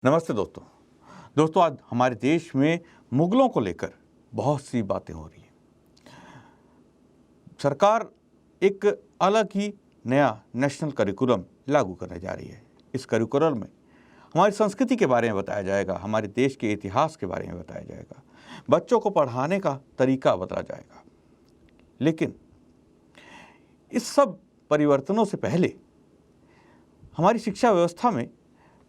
नमस्ते दोस्तों। आज हमारे देश में मुगलों को लेकर बहुत सी बातें हो रही हैं। सरकार एक अलग ही नया नेशनल करिकुलम लागू करने जा रही है। इस करिकुलम में हमारी संस्कृति के बारे में बताया जाएगा, हमारे देश के इतिहास के बारे में बताया जाएगा, बच्चों को पढ़ाने का तरीका बताया जाएगा। लेकिन इस सब परिवर्तनों से पहले हमारी शिक्षा व्यवस्था में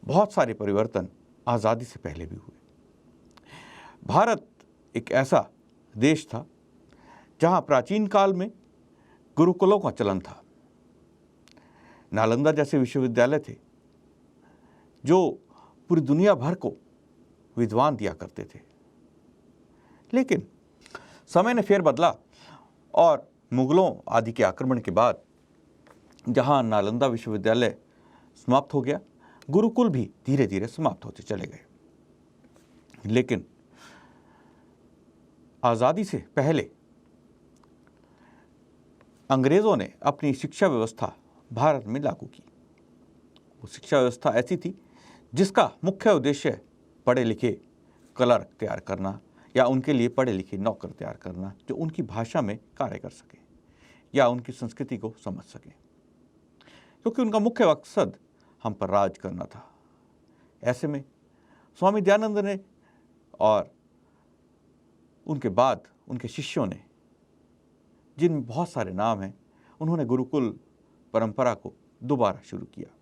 बहुत सारे परिवर्तन आज़ादी से पहले भी हुए। भारत एक ऐसा देश था जहां प्राचीन काल में गुरुकुलों का चलन था। नालंदा जैसे विश्वविद्यालय थे जो पूरी दुनिया भर को विद्वान दिया करते थे। लेकिन समय ने फेर बदला और मुगलों आदि के आक्रमण के बाद जहां नालंदा विश्वविद्यालय समाप्त हो गया, गुरुकुल भी धीरे धीरे समाप्त होते चले गए। लेकिन आज़ादी से पहले अंग्रेज़ों ने अपनी शिक्षा व्यवस्था भारत में लागू की। वो शिक्षा व्यवस्था ऐसी थी जिसका मुख्य उद्देश्य पढ़े लिखे क्लर्क तैयार करना या उनके लिए पढ़े लिखे नौकर तैयार करना जो उनकी भाषा में कार्य कर सके या उनकी संस्कृति को समझ सके, क्योंकि उनका मुख्य मकसद हम पर राज करना था। ऐसे में स्वामी दयानंद ने और उनके बाद उनके शिष्यों ने, जिनमें बहुत सारे नाम हैं, उन्होंने गुरुकुल परंपरा को दोबारा शुरू किया।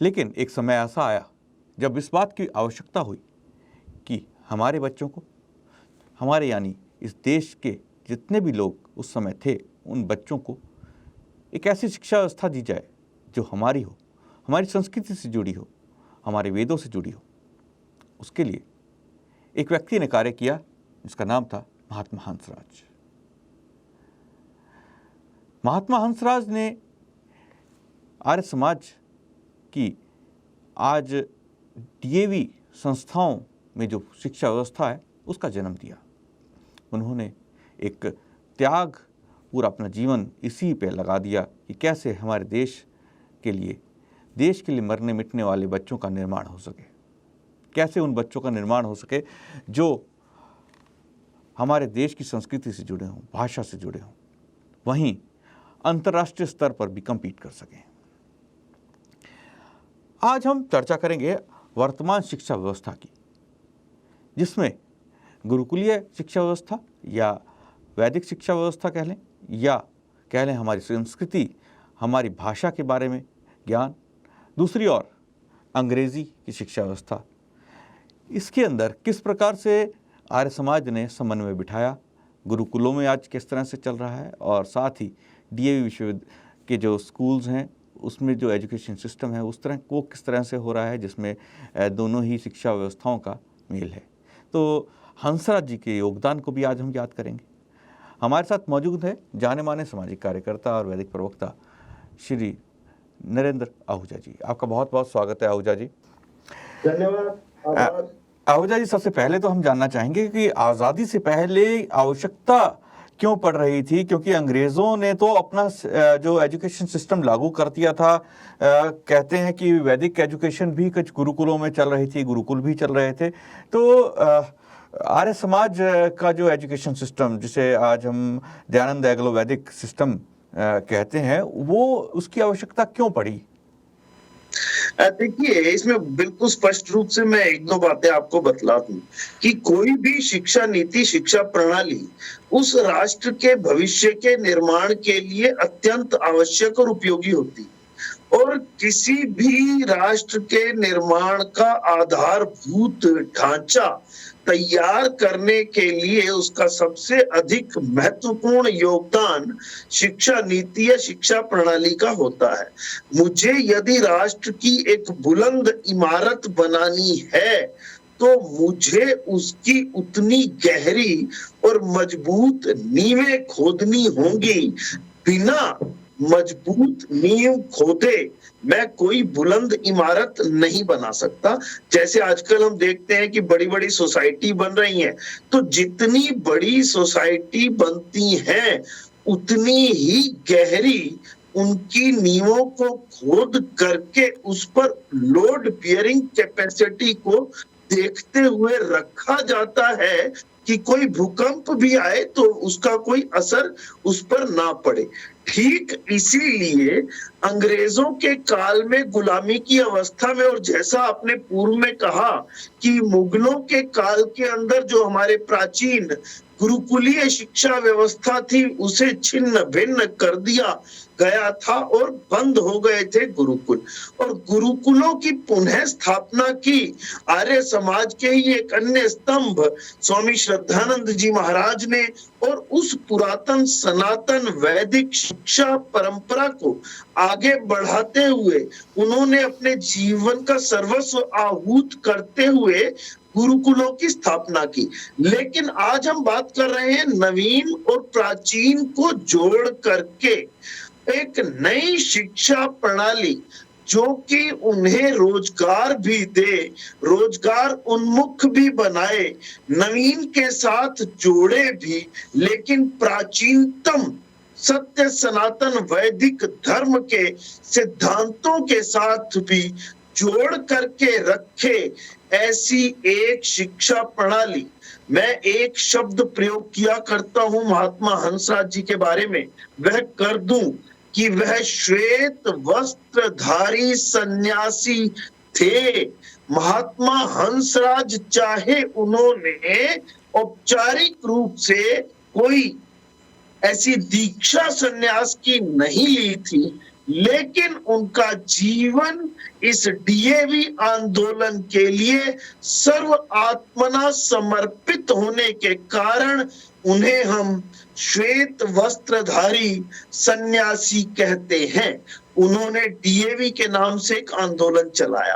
लेकिन एक समय ऐसा आया जब इस बात की आवश्यकता हुई कि हमारे बच्चों को, हमारे यानी इस देश के जितने भी लोग उस समय थे, उन बच्चों को एक ऐसी शिक्षा व्यवस्था दी जाए जो हमारी हो, हमारी संस्कृति से जुड़ी हो, हमारे वेदों से जुड़ी हो। उसके लिए एक व्यक्ति ने कार्य किया जिसका नाम था महात्मा हंसराज। महात्मा हंसराज ने आर्य समाज की आज डीएवी संस्थाओं में जो शिक्षा व्यवस्था है उसका जन्म दिया। उन्होंने एक त्याग, पूरा अपना जीवन इसी पे लगा दिया कि कैसे हमारे देश के लिए मरने मिटने वाले बच्चों का निर्माण हो सके, कैसे उन बच्चों का निर्माण हो सके जो हमारे देश की संस्कृति से जुड़े हों, भाषा से जुड़े हों, वहीं अंतर्राष्ट्रीय स्तर पर भी कम्पीट कर सकें। आज हम चर्चा करेंगे वर्तमान शिक्षा व्यवस्था की, जिसमें गुरुकुलीय शिक्षा व्यवस्था या वैदिक शिक्षा व्यवस्था कह लें या कह लें हमारी संस्कृति, हमारी भाषा के बारे में ज्ञान, दूसरी ओर अंग्रेज़ी की शिक्षा व्यवस्था, इसके अंदर किस प्रकार से आर्य समाज ने समन्वय बिठाया, गुरुकुलों में आज किस तरह से चल रहा है, और साथ ही डीएवी विश्वविद्यालय के जो स्कूल्स हैं उसमें जो एजुकेशन सिस्टम है उस तरह वो किस तरह से हो रहा है, जिसमें दोनों ही शिक्षा व्यवस्थाओं का मेल है। तो हंसराज जी के योगदान को भी आज हम याद करेंगे। हमारे साथ मौजूद है जाने माने सामाजिक कार्यकर्ता और वैदिक प्रवक्ता श्री नरेंद्र आहूजा जी। आपका बहुत बहुत स्वागत है आहूजा जी। धन्यवाद। आहूजा जी, सबसे पहले तो हम जानना चाहेंगे कि आज़ादी से पहले आवश्यकता क्यों पड़ रही थी, क्योंकि अंग्रेज़ों ने तो अपना जो एजुकेशन सिस्टम लागू कर दिया था। कहते हैं कि वैदिक एजुकेशन भी कुछ गुरुकुलों में चल रही थी, गुरुकुल भी चल रहे थे। तो आर्य समाज का जो एजुकेशन सिस्टम, जिसे आज हम दयानंद एग्लो वैदिक सिस्टम कहते हैं, वो उसकी आवश्यकता क्यों पड़ी? देखिए, इसमें बिल्कुल स्पष्ट रूप से मैं एक दो बातें आपको बतला दूं कि कोई भी शिक्षा नीति, शिक्षा प्रणाली उस राष्ट्र के भविष्य के निर्माण के लिए अत्यंत आवश्यक और उपयोगी होती, और किसी भी राष्ट्र के निर्माण का आधारभूत ढांचा तैयार करने के लिए उसका सबसे अधिक महत्वपूर्ण योगदान शिक्षा नीति या शिक्षा प्रणाली का होता है। मुझे यदि राष्ट्र की एक बुलंद इमारत बनानी है तो मुझे उसकी उतनी गहरी और मजबूत नींवें खोदनी होंगी। बिना मजबूत नींव खोदे मैं कोई बुलंद इमारत नहीं बना सकता। जैसे आजकल हम देखते हैं कि बड़ी बड़ी सोसाइटी बन रही हैं, तो जितनी बड़ी सोसाइटी बनती हैं उतनी ही गहरी उनकी नींवों को खोद करके उस पर लोड बियरिंग कैपेसिटी को देखते हुए रखा जाता है कि कोई भूकंप भी आए तो उसका कोई असर उस पर ना पड़े। ठीक इसीलिए अंग्रेजों के काल में गुलामी की अवस्था में, और जैसा आपने पूर्व में कहा कि मुगलों के काल के अंदर जो हमारे प्राचीन गुरुकुलीय शिक्षा व्यवस्था थी उसे छिन्न भिन्न कर दिया गया था और बंद हो गए थे गुरुकुल, और गुरुकुलों की पुनः स्थापना की आर्य समाज के ही एक अन्य स्तंभ स्वामी श्रद्धानंद जी महाराज ने, और उस पुरातन सनातन वैदिक शिक्षा परंपरा को आगे बढ़ाते हुए उन्होंने अपने जीवन का सर्वस्व आहूत करते हुए गुरुकुलों की स्थापना की। लेकिन आज हम बात कर रहे हैं नवीन और प्राचीन को जोड़ करके एक नई शिक्षा प्रणाली जो कि उन्हें रोजगार भी दे, रोजगार उन्मुख भी बनाए, नवीन के साथ जोड़े भी, लेकिन प्राचीनतम सत्य सनातन वैदिक धर्म के सिद्धांतों के साथ भी जोड़ करके रखे, ऐसी एक शिक्षा प्रणाली। मैं एक शब्द प्रयोग किया करता हूं महात्मा हंसराज जी के बारे में, वह कर दूं कि वह श्वेत वस्त्रधारी सन्यासी थे। महात्मा हंसराज चाहे उन्होंने औपचारिक रूप से कोई ऐसी दीक्षा सन्यास की नहीं ली थी, लेकिन उनका जीवन इस डीएवी आंदोलन के लिए सर्व आत्मना समर्पित होने के कारण उन्हें हम श्वेत वस्त्रधारी सन्यासी कहते हैं। उन्होंने डीएवी के नाम से एक आंदोलन चलाया,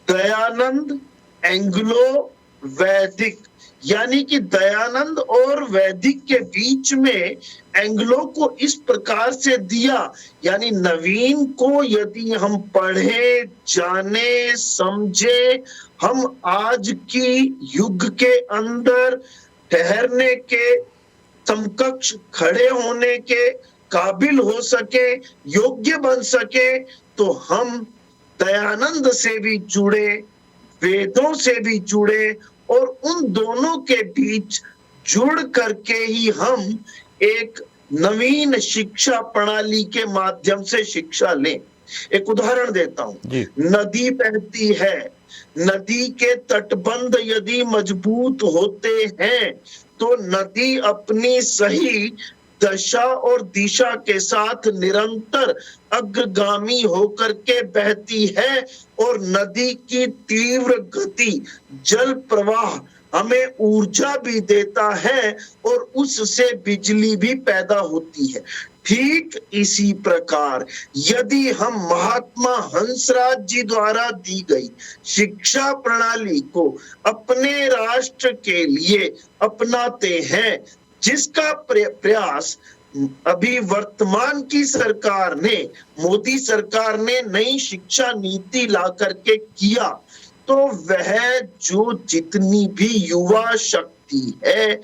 दयानंद एंग्लो वैदिक, यानी कि दयानंद और वैदिक के बीच में एंग्लो को इस प्रकार से दिया, यानी नवीन को यदि हम पढ़े जाने समझे, हम आज की युग के अंदर ठहरने के समकक्ष खड़े होने के काबिल हो सके, योग्य बन सके, तो हम दयानंद से भी जुड़े, वेदों से भी जुड़े, और उन दोनों के बीच जुड़ करके ही हम एक नवीन शिक्षा प्रणाली के माध्यम से शिक्षा लें। एक उदाहरण देता हूं, नदी बहती है, नदी के तटबंध यदि मजबूत होते हैं तो नदी अपनी सही दशा और दिशा के साथ निरंतर अग्रगामी होकर के बहती है, और नदी की तीव्र गति जल प्रवाह हमें ऊर्जा भी देता है और उससे बिजली भी पैदा होती है। ठीक इसी प्रकार यदि हम महात्मा हंसराज जी द्वारा दी गई शिक्षा प्रणाली को अपने राष्ट्र के लिए अपनाते हैं, जिसका प्रयास अभी वर्तमान की सरकार ने, मोदी सरकार ने नई शिक्षा नीति ला करके किया, तो वह जो जितनी भी युवा शक्ति है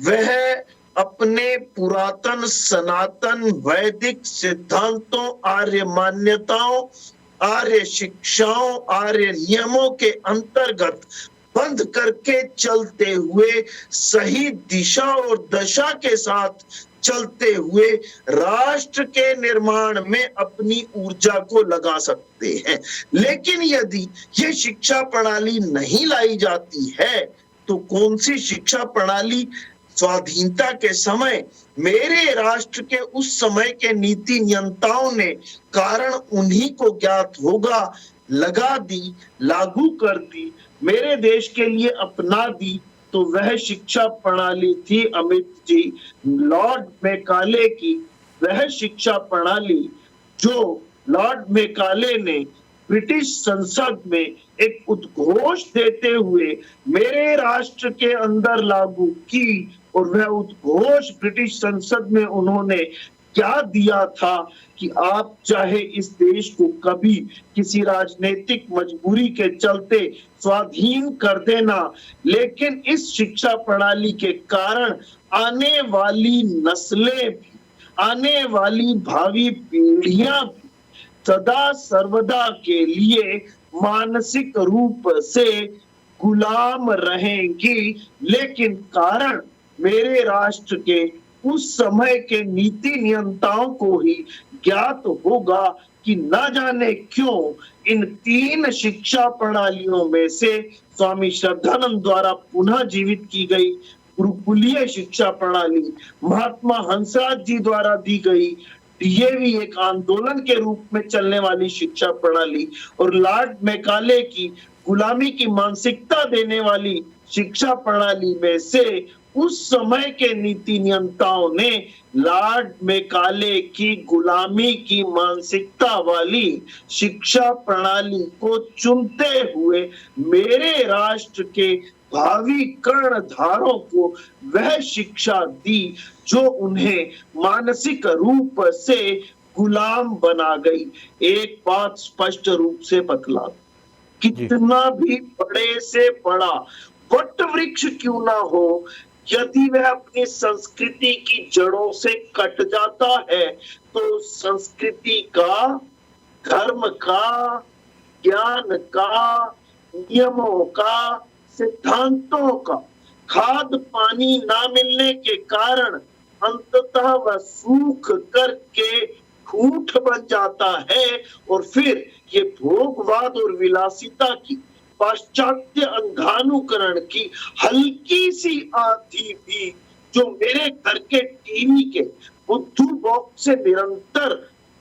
वह अपने पुरातन सनातन वैदिक सिद्धांतों, आर्य मान्यताओं, आर्य शिक्षाओं, आर्य नियमों के अंतर्गत बंद करके चलते हुए, सही दिशा और दशा के साथ चलते हुए राष्ट्र के निर्माण में अपनी ऊर्जा को लगा सकते हैं। लेकिन यदि ये शिक्षा प्रणाली नहीं लाई जाती है तो कौन सी शिक्षा प्रणाली स्वाधीनता के समय मेरे राष्ट्र के उस समय के नीति नियंताओं ने कारण उन्हीं को ज्ञात होगा, लगा दी, लागू कर दी, मेरे देश के लिए अपना दी, तो वह शिक्षा प्रणाली थी अमित जी लॉर्ड मैकाले की। वह शिक्षा प्रणाली जो लॉर्ड मैकाले ने ब्रिटिश संसद में एक उद्घोष देते हुए मेरे राष्ट्र के अंदर लागू की, और वह उद्घोष ब्रिटिश संसद में उन्होंने क्या दिया था कि आप चाहे इस देश को कभी किसी राजनीतिक मजबूरी के चलते स्वाधीन कर देना, लेकिन इस शिक्षा प्रणाली के कारण आने वाली नस्लें भी आने वाली भावी पीढ़ियां भी सदा सर्वदा के लिए मानसिक रूप से गुलाम रहेंगी, लेकिन कारण मेरे राष्ट्र के उस समय के नीति नियंताओं को ही ज्ञात होगा कि न जाने क्यों इन 3 शिक्षा प्रणालियों में से स्वामी श्रद्धानंद द्वारा पुनः जीवित की गई गुरुकुलीय शिक्षा प्रणाली, महात्मा हंसराज जी द्वारा दी गई डीएवी एक आंदोलन के रूप में चलने वाली शिक्षा प्रणाली और लॉर्ड मैकाले की गुलामी की मानसिकता देने वाली शिक्षा प्रणाली में से उस समय के नीति नियंताओं ने लॉर्ड मैकाले की गुलामी की मानसिकता वाली शिक्षा प्रणाली को चुनते हुए मेरे राष्ट्र के भावी कर्णधारों को वह शिक्षा दी जो उन्हें मानसिक रूप से गुलाम बना गई। एक बात स्पष्ट रूप से बतला, कितना भी बड़े से बड़ा वट वृक्ष क्यों ना हो, यदि वह अपनी संस्कृति की जड़ों से कट जाता है तो संस्कृति का, धर्म का, ज्ञान का, नियमों का, सिद्धांतों का खाद पानी ना मिलने के कारण अंततः वह सूख करके ठूठ बन जाता है और फिर ये भोगवाद और विलासिता की पाश्चात्य अंधानुकरण की हल्की सी आंधी भी जो मेरे घर के टीवी के बुद्धू बॉक्स से निरंतर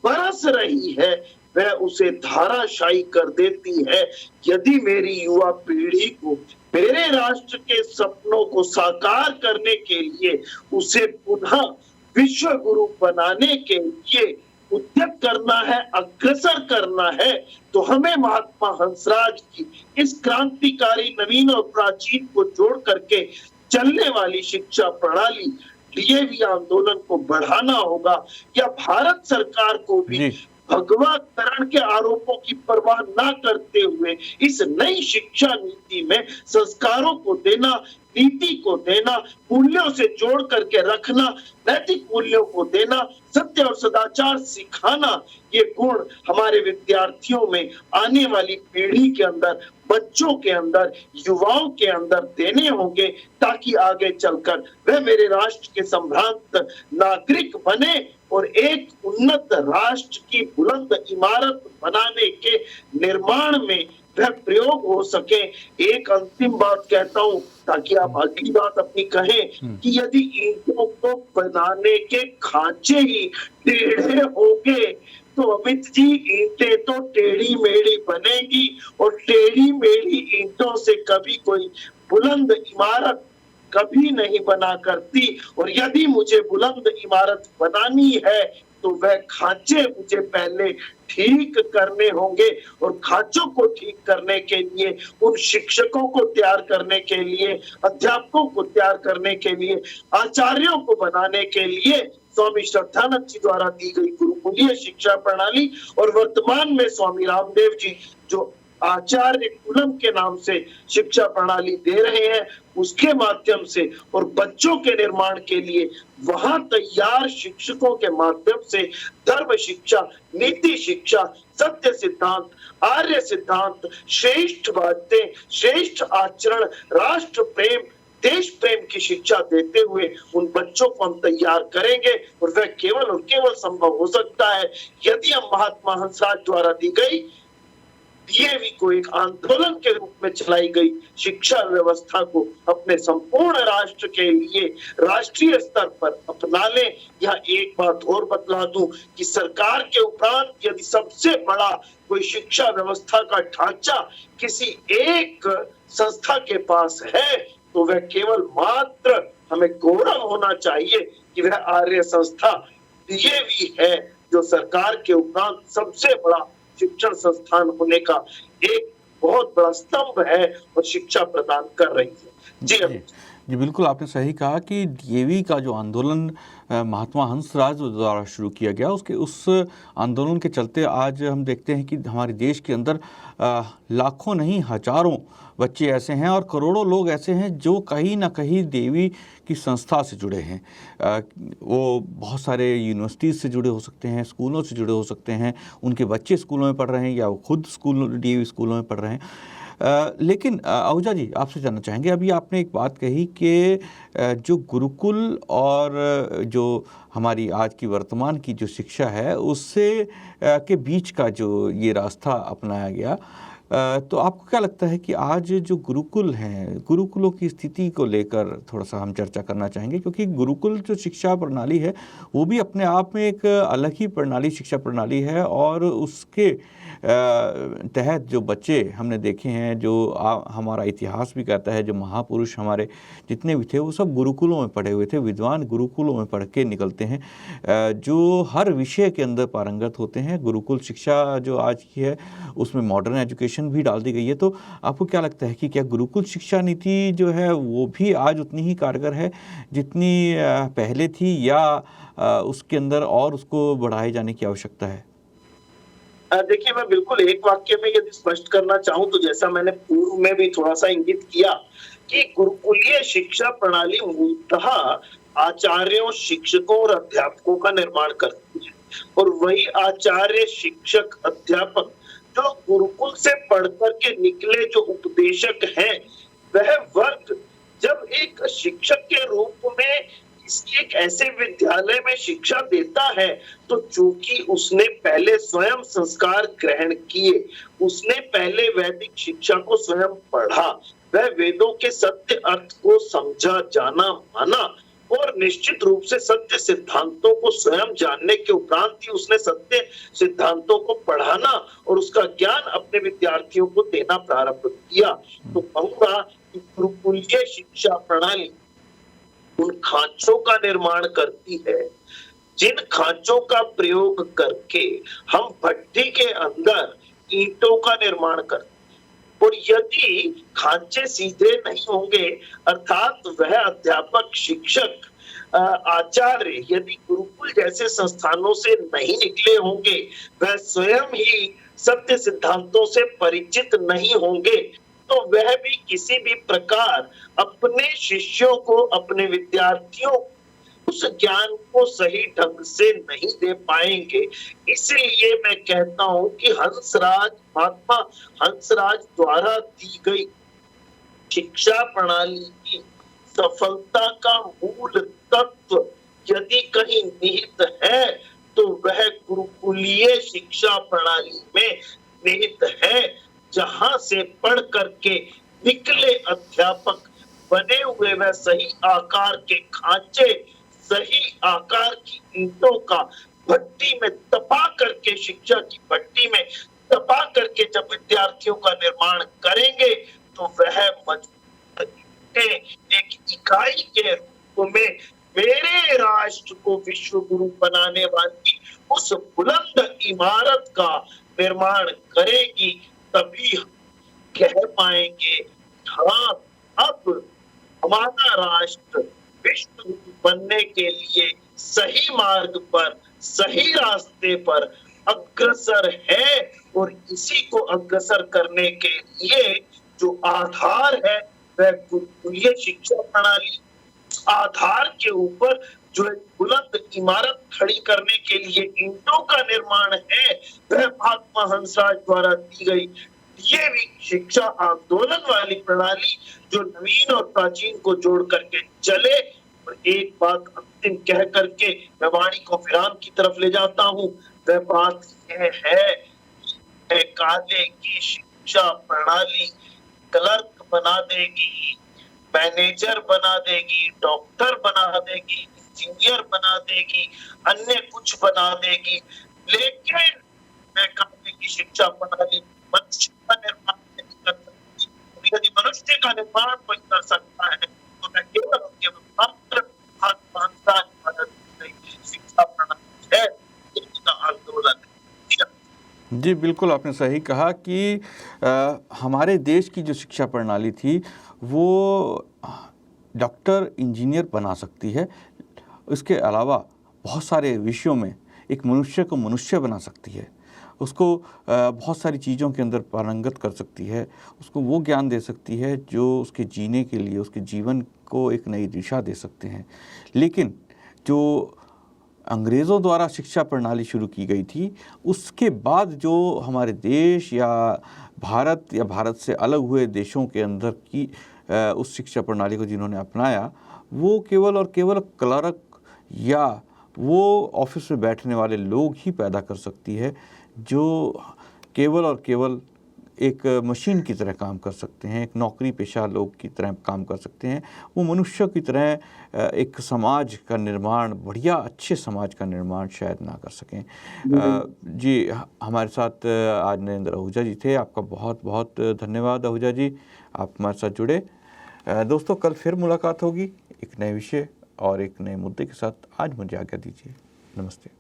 बरस रही है, वह उसे धाराशायी कर देती है। यदि मेरी युवा पीढ़ी को मेरे राष्ट्र के सपनों को साकार करने के लिए उसे पुनः विश्व गुरु बनाने के लिए उद्यत करना है, अग्रसर करना है, तो हमें महात्मा हंसराज की इस क्रांतिकारी नवीन और प्राचीन को जोड़ करके चलने वाली शिक्षा प्रणाली डीएवी आंदोलन को बढ़ाना होगा, या भारत सरकार को भी भगवाकरण के आरोपों की परवाह ना करते हुए इस नई शिक्षा नीति में संस्कारों को देना, नीति को देना, मूल्यों से जोड़ करके रखना, नैतिक मूल्यों को देना, सत्य और सदाचार सिखाना, ये गुण हमारे विद्यार्थियों में, आने वाली पीढ़ी के अंदर, बच्चों के अंदर, युवाओं के अंदर देने होंगे, ताकि आगे चलकर वह मेरे राष्ट्र के संभ्रांत नागरिक बने और एक उन्नत राष्ट्र की बुलंद इमारत बनाने के निर्माण में वह प्रयोग हो सके। एक अंतिम बात कहता हूं ताकि आप अगली बात अपनी कहें कि यदि ईंटों को बनाने के खांचे ही टेढ़े होंगे तो अमित जी ईंटें तो टेढ़ी मेढ़ी बनेगी और टेढ़ी मेढ़ी ईंटों से कभी कोई बुलंद इमारत कभी नहीं बना करती। और यदि मुझे बुलंद इमारत बनानी है तो वह खांचे मुझे पहले ठीक करने होंगे, और खांचों को ठीक करने के लिए, उन शिक्षकों को तैयार करने के लिए, अध्यापकों को तैयार करने के लिए, आचार्यों को बनाने के लिए स्वामी श्रद्धानंद जी द्वारा दी गई गुरुकुलीय शिक्षा प्रणाली और वर्तमान में स्वामी रामदेव जी जो आचार्य कुलम के नाम से शिक्षा प्रणाली दे रहे हैं, उसके माध्यम से और बच्चों के निर्माण के लिए वहां तैयार शिक्षकों के माध्यम से धर्म शिक्षा, नीति शिक्षा, सत्य सिद्धांत, आर्य सिद्धांत, श्रेष्ठ बातें, श्रेष्ठ आचरण, राष्ट्र प्रेम, देश प्रेम की शिक्षा देते हुए उन बच्चों को हम तैयार करेंगे। और वह केवल और केवल संभव हो सकता है यदि हम महात्मा हंसराज द्वारा दी गई डीएवी को एक आंदोलन के रूप में चलाई गई शिक्षा व्यवस्था को अपने संपूर्ण राष्ट्र के लिए राष्ट्रीय स्तर पर अपना ले। यह एक बात और बतला दूं कि सरकार के उपरांत यदि सबसे बड़ा कोई शिक्षा व्यवस्था का ढांचा किसी एक संस्था के पास है तो वह केवल मात्र हमें गौरव होना चाहिए कि वह आर्य संस्था डीएवी है, जो सरकार के उपरांत सबसे बड़ा शिक्षण संस्थान होने का एक बहुत बड़ा स्तंभ है और शिक्षा प्रदान कर रही है। जी जी बिल्कुल, आपने सही कहा कि डीएवी का जो आंदोलन महात्मा हंसराज द्वारा शुरू किया गया, उसके उस आंदोलन के चलते आज हम देखते हैं कि हमारे देश के अंदर लाखों नहीं हजारों बच्चे ऐसे हैं और करोड़ों लोग ऐसे हैं जो कहीं ना कहीं देवी की संस्था से जुड़े हैं। वो बहुत सारे यूनिवर्सिटीज़ से जुड़े हो सकते हैं, स्कूलों से जुड़े हो सकते हैं, उनके बच्चे स्कूलों में पढ़ रहे हैं या वो खुद डीएवी स्कूलों में पढ़ रहे हैं। लेकिन आहूजा जी, आपसे जानना चाहेंगे, अभी आपने एक बात कही कि जो गुरुकुल और जो हमारी आज की वर्तमान की जो शिक्षा है उससे के बीच का जो ये रास्ता अपनाया गया, तो आपको क्या लगता है कि आज जो गुरुकुल हैं, गुरुकुलों की स्थिति को लेकर थोड़ा सा हम चर्चा करना चाहेंगे, क्योंकि गुरुकुल जो शिक्षा प्रणाली है वो भी अपने आप में एक अलग ही प्रणाली, शिक्षा प्रणाली है और उसके तहत जो बच्चे हमने देखे हैं, जो हमारा इतिहास भी कहता है, जो महापुरुष हमारे जितने भी थे वो सब गुरुकुलों में पढ़े हुए थे, विद्वान गुरुकुलों में पढ़ के निकलते हैं, जो हर विषय के अंदर पारंगत होते हैं। गुरुकुल शिक्षा जो आज की है उसमें मॉडर्न एजुकेशन भी डाल दी गई है। तो आपको क्या लगता है कि क्या गुरुकुल शिक्षा नीति जो है वो भी आज उतनी ही कारगर है जितनी पहले थी, या उसके अंदर और उसको बढ़ाए जाने की आवश्यकता है? देखिए, मैं बिल्कुल एक वाक्य में यदि स्पष्ट करना चाहूं तो जैसा मैंने पूर्व में भी थोड़ा सा इंगित किया कि गुरुकुलीय शिक्षा प्रणाली मूलतः आचार्यों, शिक्षकों और अध्यापकों का निर्माण करती है और वही आचार्य, शिक्षक, अध्यापक जो गुरुकुल से पढ़ कर के निकले जो उपदेशक हैं, वह वर्ग जब एक शिक्षक के रूप में किसी एक ऐसे विद्यालय में शिक्षा देता है तो चूंकि उसने पहले स्वयं संस्कार ग्रहण किए, उसने पहले वैदिक शिक्षा को स्वयं पढ़ा, वह वेदों के सत्य अर्थ को समझा, जाना, माना और निश्चित रूप से सत्य सिद्धांतों को स्वयं जानने के उपरांत ही उसने सत्य सिद्धांतों को पढ़ाना और उसका ज्ञान अपने विद्यार्थियों को देना प्रारंभ किया। तो कहूंगा कि गुरुकुलीय शिक्षा प्रणाली उन खांचों का निर्माण करती है जिन खांचों का प्रयोग करके हम भट्टी के अंदर ईंटों का निर्माण करते हैं। और यदि खांचे सीधे नहीं होंगे, अर्थात वह अध्यापक, शिक्षक, आचार्य यदि गुरुकुल जैसे संस्थानों से नहीं निकले होंगे, वह स्वयं ही सत्य सिद्धांतों से परिचित नहीं होंगे, तो वह भी किसी भी प्रकार अपने शिष्यों को, अपने विद्यार्थियों उस ज्ञान को सही ढंग से नहीं दे पाएंगे। इसलिए मैं कहता हूं कि महात्मा हंसराज द्वारा दी गई शिक्षा प्रणाली की सफलता का मूल तत्व यदि कहीं निहित है तो वह गुरुकुलीय शिक्षा प्रणाली में निहित है, जहां से पढ़ करके निकले अध्यापक बने हुए वह सही आकार के खांचे, सही आकार की ईंटों का भट्टी में तपा करके, शिक्षा की भट्टी में तपा करके जब विद्यार्थियों का निर्माण करेंगे तो वह मजबूत एक इकाई के रूप में मेरे राष्ट्र को विश्व गुरु बनाने वाली उस बुलंद इमारत का निर्माण करेगी। तभी कह पाएंगे हाँ, अब हमारा राष्ट्र विश्व गुरु बनने के लिए सही मार्ग पर, सही रास्ते पर अग्रसर है। और इसी को अग्रसर करने के लिए जो आधार है वह गुरुकुलीय शिक्षा प्रणाली, आधार के ऊपर जो एक बुलंद इमारत खड़ी करने के लिए ईंटों का निर्माण है, वह महात्मा हंसराज द्वारा दी गई ये भी शिक्षा आंदोलन वाली प्रणाली जो नवीन और प्राचीन को जोड़ करके चले। और एक बात अंतिम कह करके मैं वाणी को विराम की तरफ ले जाता हूं, वह बात यह है काले की शिक्षा प्रणाली क्लर्क बना देगी, मैनेजर बना देगी, डॉक्टर बना देगी, इंजीनियर बना देगी, अन्य कुछ बना देगी, लेकिन मैं काले की शिक्षा प्रणाली मनुष्य का निर्माण नहीं कर सकती। यदि मनुष्य का निर्माण कोई कर सकता है तो मैं केवल उनके मात्र शिक्षा प्रणाली है, इसका आंदोलन है। जी बिल्कुल, आपने सही कहा कि हमारे देश की जो शिक्षा प्रणाली थी वो डॉक्टर, इंजीनियर बना सकती है। इसके अलावा बहुत सारे विषयों में एक मनुष्य को मनुष्य बना सकती है, उसको बहुत सारी चीज़ों के अंदर पारंगत कर सकती है, उसको वो ज्ञान दे सकती है जो उसके जीने के लिए, उसके जीवन को एक नई दिशा दे सकते हैं। लेकिन जो अंग्रेज़ों द्वारा शिक्षा प्रणाली शुरू की गई थी, उसके बाद जो हमारे देश या भारत से अलग हुए देशों के अंदर की उस शिक्षा प्रणाली को जिन्होंने अपनाया, वो केवल और केवल क्लर्क या वो ऑफिस में बैठने वाले लोग ही पैदा कर सकती है, जो केवल और केवल एक मशीन की तरह काम कर सकते हैं, एक नौकरी पेशा लोग की तरह काम कर सकते हैं। वो मनुष्य की तरह एक समाज का निर्माण, बढ़िया अच्छे समाज का निर्माण शायद ना कर सकें। जी, हमारे साथ आज नरेंद्र आहूजा जी थे। आपका बहुत बहुत धन्यवाद आहूजा जी, आप हमारे साथ जुड़े। दोस्तों, कल फिर मुलाकात होगी एक नए विषय और एक नए मुद्दे के साथ। आज मुझे आज्ञा दीजिए। नमस्ते।